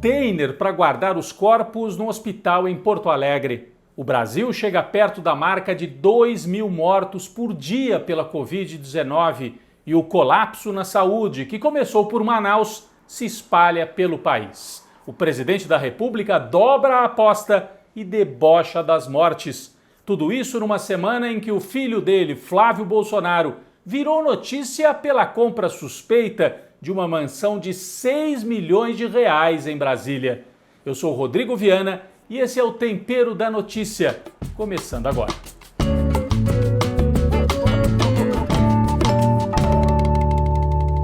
container para guardar os corpos no hospital em Porto Alegre. O Brasil chega perto da marca de 2.000 mortos por dia pela Covid-19 e o colapso na saúde, que começou por Manaus, se espalha pelo país. O presidente da República dobra a aposta e debocha das mortes. Tudo isso numa semana em que o filho dele, Flávio Bolsonaro, virou notícia pela compra suspeita de uma mansão de 6 milhões de reais em Brasília. Eu sou Rodrigo Viana e esse é o Tempero da Notícia, começando agora.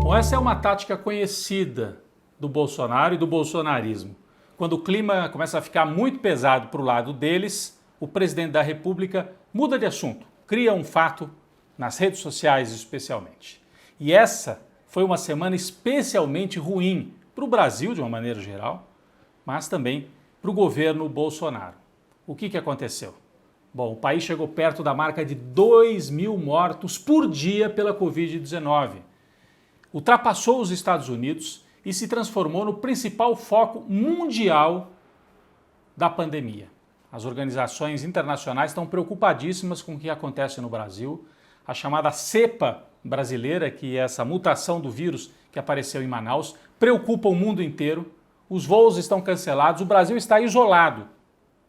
Bom, essa é uma tática conhecida do Bolsonaro e do bolsonarismo. Quando o clima começa a ficar muito pesado para o lado deles, o presidente da República muda de assunto, cria um fato nas redes sociais especialmente. E essa foi uma semana especialmente ruim para o Brasil de uma maneira geral, mas também para o governo Bolsonaro. O que aconteceu? Bom, o país chegou perto da marca de 2.000 mortos por dia pela Covid-19. Ultrapassou os Estados Unidos e se transformou no principal foco mundial da pandemia. As organizações internacionais estão preocupadíssimas com o que acontece no Brasil. A chamada cepa brasileira, que é essa mutação do vírus que apareceu em Manaus, preocupa o mundo inteiro. Os voos estão cancelados, o Brasil está isolado,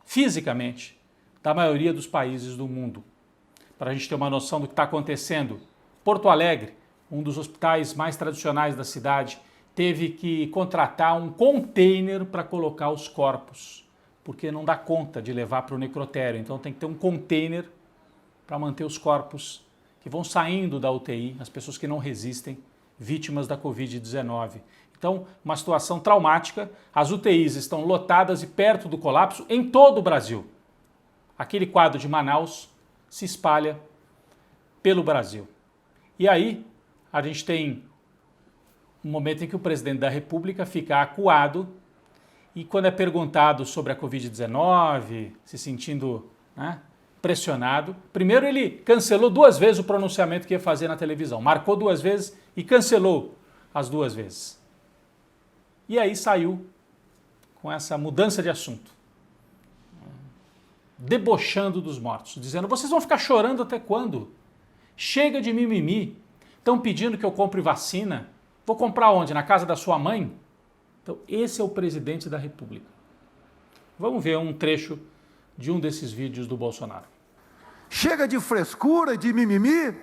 fisicamente, da maioria dos países do mundo. Para a gente ter uma noção do que está acontecendo, Porto Alegre, um dos hospitais mais tradicionais da cidade, teve que contratar um container para colocar os corpos, porque não dá conta de levar para o necrotério. Então tem que ter um container para manter os corpos que vão saindo da UTI, as pessoas que não resistem, vítimas da Covid-19. Então, uma situação traumática, as UTIs estão lotadas e perto do colapso em todo o Brasil. Aquele quadro de Manaus se espalha pelo Brasil. E aí, a gente tem um momento em que o presidente da República fica acuado e quando é perguntado sobre a Covid-19, se sentindo pressionado, primeiro ele cancelou 2 vezes o pronunciamento que ia fazer na televisão, marcou 2 vezes e cancelou as 2 vezes. E aí saiu com essa mudança de assunto, debochando dos mortos, dizendo: vocês vão ficar chorando até quando? Chega de mimimi, estão pedindo que eu compre vacina, vou comprar onde? Na casa da sua mãe? Então esse é o presidente da República. Vamos ver um trecho de um desses vídeos do Bolsonaro. Chega de frescura, de mimimi,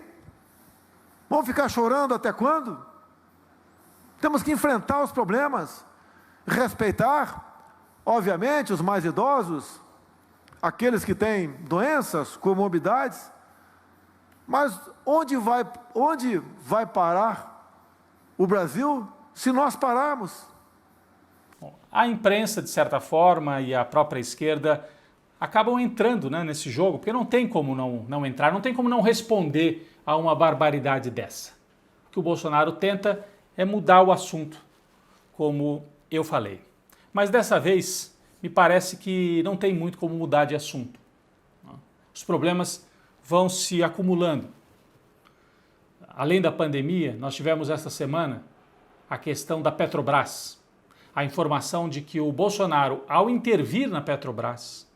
vão ficar chorando até quando? Temos que enfrentar os problemas, respeitar, obviamente, os mais idosos, aqueles que têm doenças, comorbidades, mas onde vai parar o Brasil se nós pararmos? A imprensa, de certa forma, e a própria esquerda acabam entrando nesse jogo, porque não tem como não entrar, não tem como não responder a uma barbaridade dessa. O que o Bolsonaro tenta é mudar o assunto, como eu falei. Mas dessa vez, me parece que não tem muito como mudar de assunto. Os problemas vão se acumulando. Além da pandemia, nós tivemos esta semana a questão da Petrobras. A informação de que o Bolsonaro, ao intervir na Petrobras,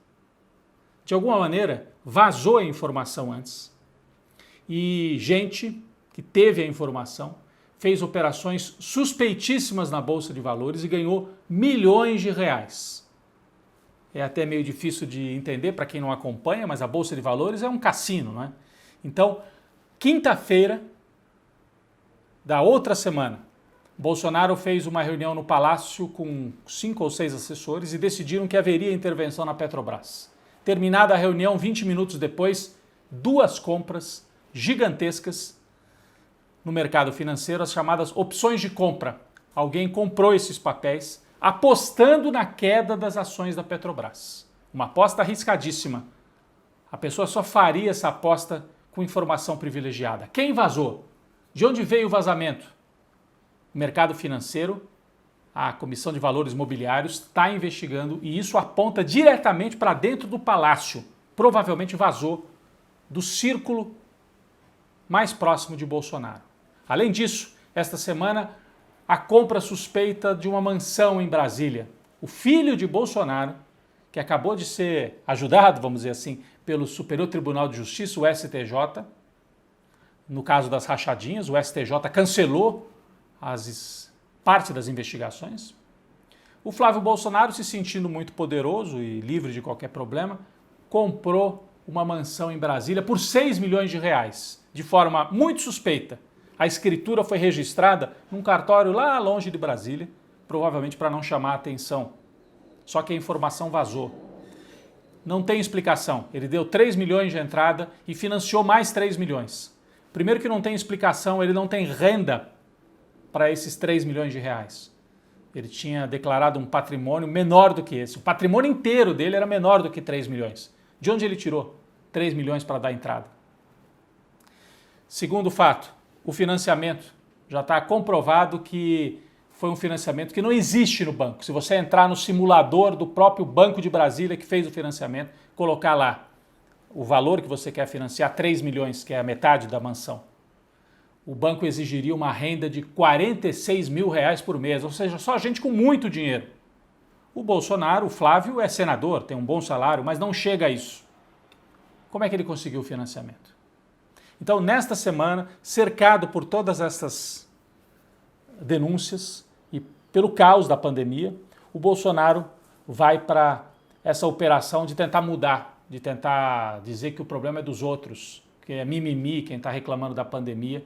de alguma maneira vazou a informação antes. E gente que teve a informação fez operações suspeitíssimas na Bolsa de Valores e ganhou milhões de reais. É até meio difícil de entender para quem não acompanha, mas a Bolsa de Valores é um cassino, não é? Então, quinta-feira da outra semana, Bolsonaro fez uma reunião no Palácio com 5 ou 6 assessores e decidiram que haveria intervenção na Petrobras. Terminada a reunião, 20 minutos depois, 2 compras gigantescas no mercado financeiro, as chamadas opções de compra. Alguém comprou esses papéis apostando na queda das ações da Petrobras. Uma aposta arriscadíssima. A pessoa só faria essa aposta com informação privilegiada. Quem vazou? De onde veio o vazamento? O mercado financeiro, a Comissão de Valores Mobiliários, está investigando e isso aponta diretamente para dentro do palácio. Provavelmente vazou do círculo mais próximo de Bolsonaro. Além disso, esta semana, a compra suspeita de uma mansão em Brasília. o filho de Bolsonaro, que acabou de ser ajudado, vamos dizer assim, pelo Superior Tribunal de Justiça, o STJ, no caso das rachadinhas, o STJ cancelou parte das investigações. O Flávio Bolsonaro, se sentindo muito poderoso e livre de qualquer problema, comprou uma mansão em Brasília por 6 milhões de reais, de forma muito suspeita. A escritura foi registrada num cartório lá longe de Brasília, provavelmente para não chamar a atenção. Só que a informação vazou. Não tem explicação. Ele deu 3 milhões de entrada e financiou mais 3 milhões. Primeiro que não tem explicação, ele não tem renda para esses 3 milhões de reais. Ele tinha declarado um patrimônio menor do que esse. O patrimônio inteiro dele era menor do que 3 milhões. De onde ele tirou 3 milhões para dar entrada? Segundo fato, o financiamento. Já está comprovado que foi um financiamento que não existe no banco. Se você entrar no simulador do próprio Banco de Brasília que fez o financiamento, colocar lá o valor que você quer financiar, 3 milhões, que é a metade da mansão, o banco exigiria uma renda de 46 mil reais por mês, ou seja, só gente com muito dinheiro. O Bolsonaro, o Flávio, é senador, tem um bom salário, mas não chega a isso. Como é que ele conseguiu o financiamento? Então, nesta semana, cercado por todas essas denúncias e pelo caos da pandemia, o Bolsonaro vai para essa operação de tentar mudar, de tentar dizer que o problema é dos outros, que é mimimi, quem está reclamando da pandemia,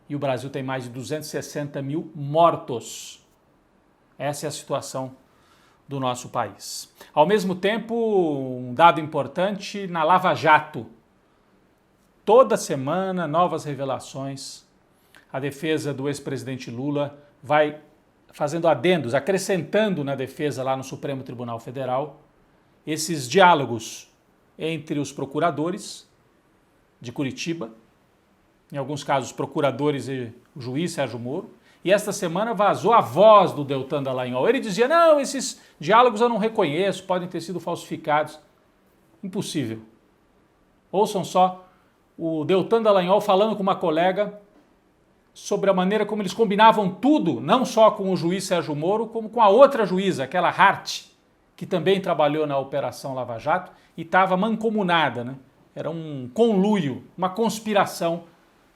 e o Brasil tem mais de 260 mil mortos. Essa é a situação do nosso país. Ao mesmo tempo, um dado importante na Lava Jato. Toda semana, novas revelações. A defesa do ex-presidente Lula vai fazendo adendos, acrescentando na defesa lá no Supremo Tribunal Federal esses diálogos entre os procuradores de Curitiba, em alguns casos procuradores e o juiz Sérgio Moro, e esta semana vazou a voz do Deltan Dallagnol. Ele dizia, não, esses diálogos eu não reconheço, podem ter sido falsificados. Impossível. Ouçam só o Deltan Dallagnol falando com uma colega sobre a maneira como eles combinavam tudo, não só com o juiz Sérgio Moro, como com a outra juíza, aquela Hart, que também trabalhou na Operação Lava Jato e estava mancomunada, né? Era um conluio, uma conspiração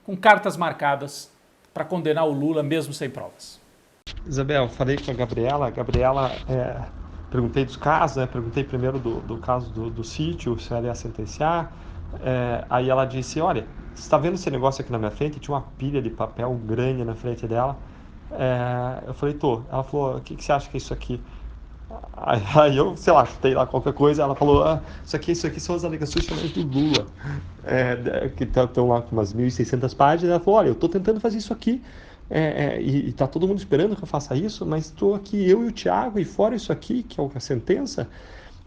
com cartas marcadas para condenar o Lula mesmo sem provas. Isabel, falei com a Gabriela, perguntei dos casos, né? Perguntei primeiro do caso do sítio, se ela ia sentenciar, aí ela disse, olha, você está vendo esse negócio aqui na minha frente? Tinha uma pilha de papel grande na frente dela, eu falei, tô. Ela falou, o que você acha que é isso aqui? Aí eu, sei lá, chutei lá qualquer coisa, ela falou, isso aqui são as alegações finais do Lula, que estão lá com umas 1.600 páginas. Ela falou, olha, eu estou tentando fazer isso aqui, e está todo mundo esperando que eu faça isso, mas estou aqui, eu e o Thiago, e fora isso aqui, que é a sentença,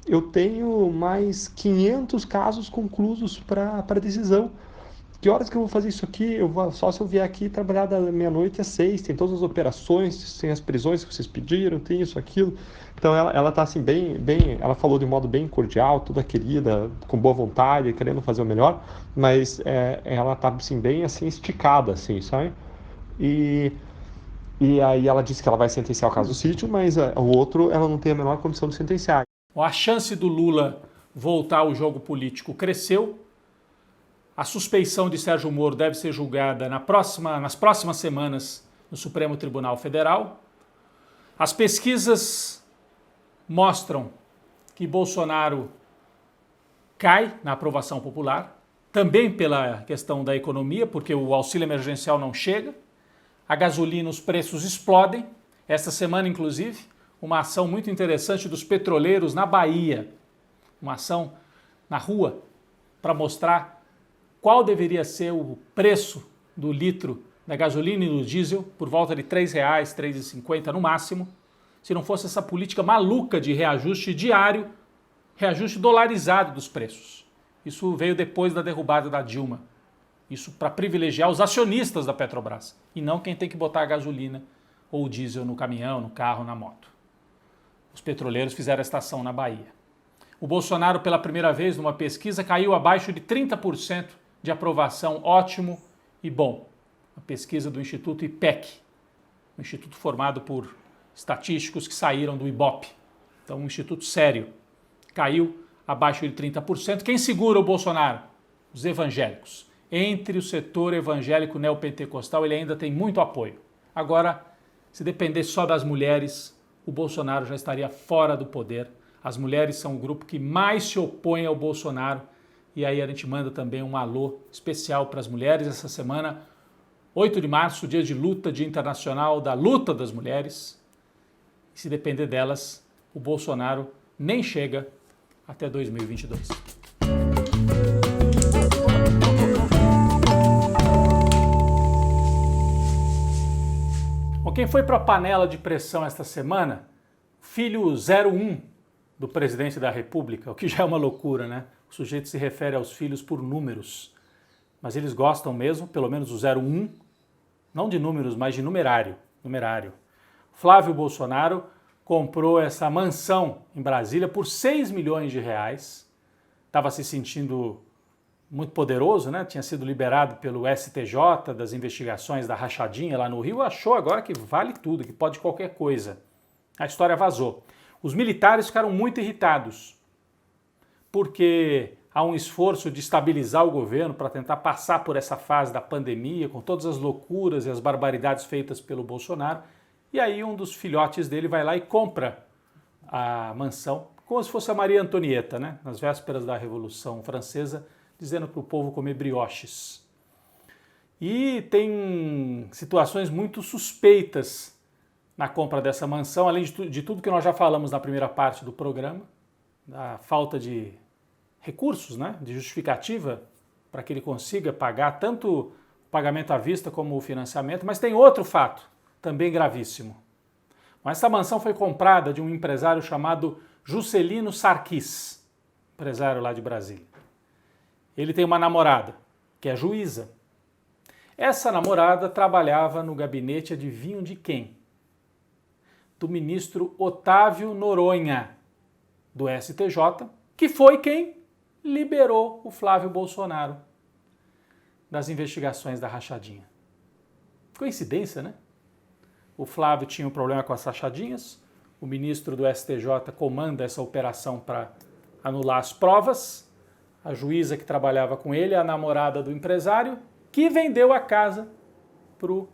eu tenho mais 500 casos conclusos para decisão. Que horas que eu vou fazer isso aqui? Só se eu vier aqui trabalhar da meia-noite às 6, tem todas as operações, tem as prisões que vocês pediram, tem isso, aquilo. Então ela tá assim bem, ela falou de um modo bem cordial, toda querida, com boa vontade, querendo fazer o melhor, mas ela tá assim bem assim esticada, assim, sabe? E aí ela disse que ela vai sentenciar o caso do sítio, mas o outro ela não tem a menor condição de sentenciar. A chance do Lula voltar ao jogo político cresceu. A suspeição de Sérgio Moro deve ser julgada nas próximas semanas no Supremo Tribunal Federal. As pesquisas mostram que Bolsonaro cai na aprovação popular, também pela questão da economia, porque o auxílio emergencial não chega. A gasolina, os preços explodem. Esta semana, inclusive, uma ação muito interessante dos petroleiros na Bahia, uma ação na rua para mostrar qual deveria ser o preço do litro da gasolina e do diesel, por volta de R$ 3,00, R$ 3,50 no máximo, se não fosse essa política maluca de reajuste diário, reajuste dolarizado dos preços. Isso veio depois da derrubada da Dilma. Isso para privilegiar os acionistas da Petrobras, e não quem tem que botar a gasolina ou o diesel no caminhão, no carro, na moto. Os petroleiros fizeram esta ação na Bahia. O Bolsonaro, pela primeira vez numa pesquisa, caiu abaixo de 30% de aprovação, ótimo e bom. A pesquisa do Instituto IPEC, um instituto formado por estatísticos que saíram do IBOP, Então, um instituto sério. Caiu abaixo de 30%. Quem segura o Bolsonaro? Os evangélicos. Entre o setor evangélico neopentecostal, ele ainda tem muito apoio. Agora, se depender só das mulheres, o Bolsonaro já estaria fora do poder. As mulheres são o grupo que mais se opõe ao Bolsonaro. E aí a gente manda também um alô especial para as mulheres essa semana. 8 de março, dia de luta, dia internacional da luta das mulheres. E se depender delas, o Bolsonaro nem chega até 2022. Bom, quem foi para a panela de pressão esta semana? Filho 01 do presidente da República, o que já é uma loucura, né? O sujeito se refere aos filhos por números, mas eles gostam mesmo, pelo menos o 01, não de números, mas de numerário. Flávio Bolsonaro comprou essa mansão em Brasília por 6 milhões de reais, estava se sentindo muito poderoso, né? Tinha sido liberado pelo STJ das investigações da rachadinha lá no Rio, achou agora que vale tudo, que pode qualquer coisa. A história vazou. Os militares ficaram muito irritados, porque há um esforço de estabilizar o governo para tentar passar por essa fase da pandemia, com todas as loucuras e as barbaridades feitas pelo Bolsonaro, e aí um dos filhotes dele vai lá e compra a mansão, como se fosse a Maria Antonieta, né? Nas vésperas da Revolução Francesa, dizendo para o povo comer brioches. E tem situações muito suspeitas na compra dessa mansão, além de tudo que nós já falamos na primeira parte do programa, da falta de recursos, né, de justificativa para que ele consiga pagar tanto o pagamento à vista como o financiamento, mas tem outro fato, também gravíssimo. Mas essa mansão foi comprada de um empresário chamado Juscelino Sarquis, empresário lá de Brasília. Ele tem uma namorada, que é juíza. Essa namorada trabalhava no gabinete, adivinham de quem? Do ministro Otávio Noronha, do STJ, que foi quem liberou o Flávio Bolsonaro das investigações da rachadinha. Coincidência, né? O Flávio tinha um problema com as rachadinhas, o ministro do STJ comanda essa operação para anular as provas, a juíza que trabalhava com ele, a namorada do empresário, que vendeu a casa para o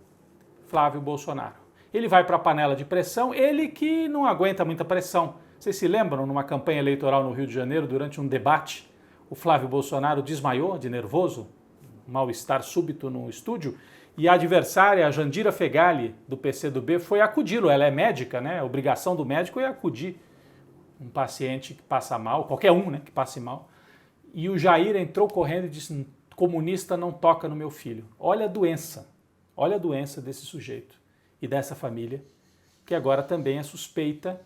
Flávio Bolsonaro. Ele vai para a panela de pressão, ele que não aguenta muita pressão. Vocês se lembram, numa campanha eleitoral no Rio de Janeiro, durante um debate, o Flávio Bolsonaro desmaiou de nervoso, mal-estar súbito no estúdio, e a adversária, a Jandira Fegali, do PCdoB, foi acudi-lo. Ela é médica, né? A obrigação do médico é acudir um paciente que passa mal, qualquer um, né, que passe mal. E o Jair entrou correndo e disse: comunista não toca no meu filho. Olha a doença desse sujeito e dessa família, que agora também é suspeita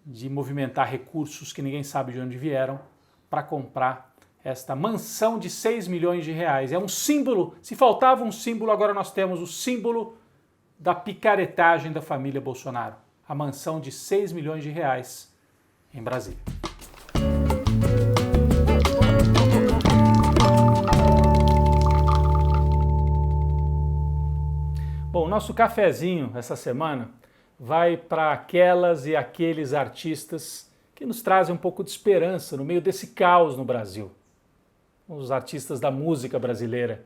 de movimentar recursos que ninguém sabe de onde vieram para comprar esta mansão de 6 milhões de reais. É um símbolo, se faltava um símbolo, agora nós temos o símbolo da picaretagem da família Bolsonaro. A mansão de 6 milhões de reais em Brasília. Bom, o nosso cafezinho essa semana vai para aquelas e aqueles artistas que nos trazem um pouco de esperança no meio desse caos no Brasil. Os artistas da música brasileira.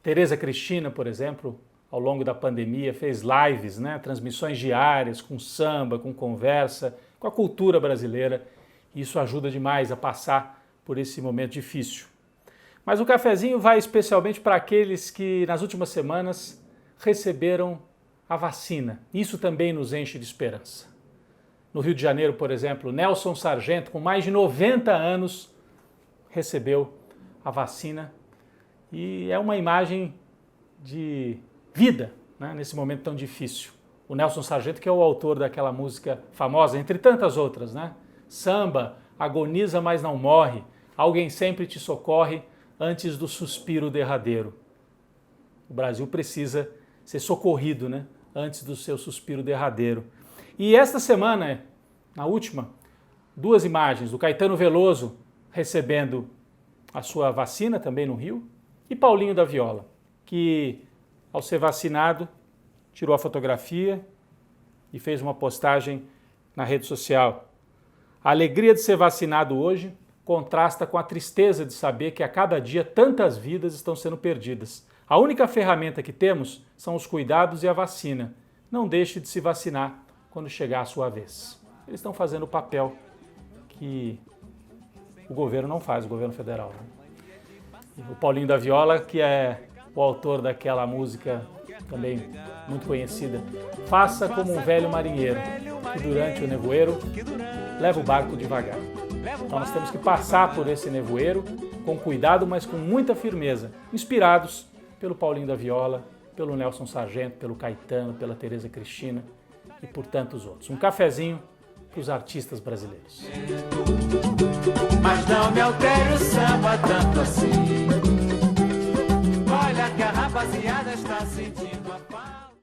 Tereza Cristina, por exemplo, ao longo da pandemia fez lives, né, transmissões diárias com samba, com conversa, com a cultura brasileira. E isso ajuda demais a passar por esse momento difícil. Mas o cafezinho vai especialmente para aqueles que nas últimas semanas receberam a vacina. Isso também nos enche de esperança. No Rio de Janeiro, por exemplo, Nelson Sargento, com mais de 90 anos, recebeu a vacina e é uma imagem de vida, né, nesse momento tão difícil. O Nelson Sargento, que é o autor daquela música famosa, entre tantas outras, né? Samba, agoniza, mas não morre, alguém sempre te socorre antes do suspiro derradeiro. O Brasil precisa ser socorrido, né, antes do seu suspiro derradeiro. E esta semana, na última, 2 imagens do Caetano Veloso recebendo a sua vacina também no Rio e Paulinho da Viola, que ao ser vacinado tirou a fotografia e fez uma postagem na rede social. A alegria de ser vacinado hoje contrasta com a tristeza de saber que a cada dia tantas vidas estão sendo perdidas. A única ferramenta que temos são os cuidados e a vacina. Não deixe de se vacinar quando chegar a sua vez. Eles estão fazendo o papel que o governo não faz, o governo federal. Né? O Paulinho da Viola, que é o autor daquela música também muito conhecida, faça como um velho marinheiro, que durante o nevoeiro leva o barco devagar. Então nós temos que passar por esse nevoeiro com cuidado, mas com muita firmeza, inspirados pelo Paulinho da Viola, pelo Nelson Sargento, pelo Caetano, pela Tereza Cristina e por tantos outros. Um cafezinho para os artistas brasileiros. Mas não me altere o samba tanto assim. Olha que a rapaziada está sentindo a paz.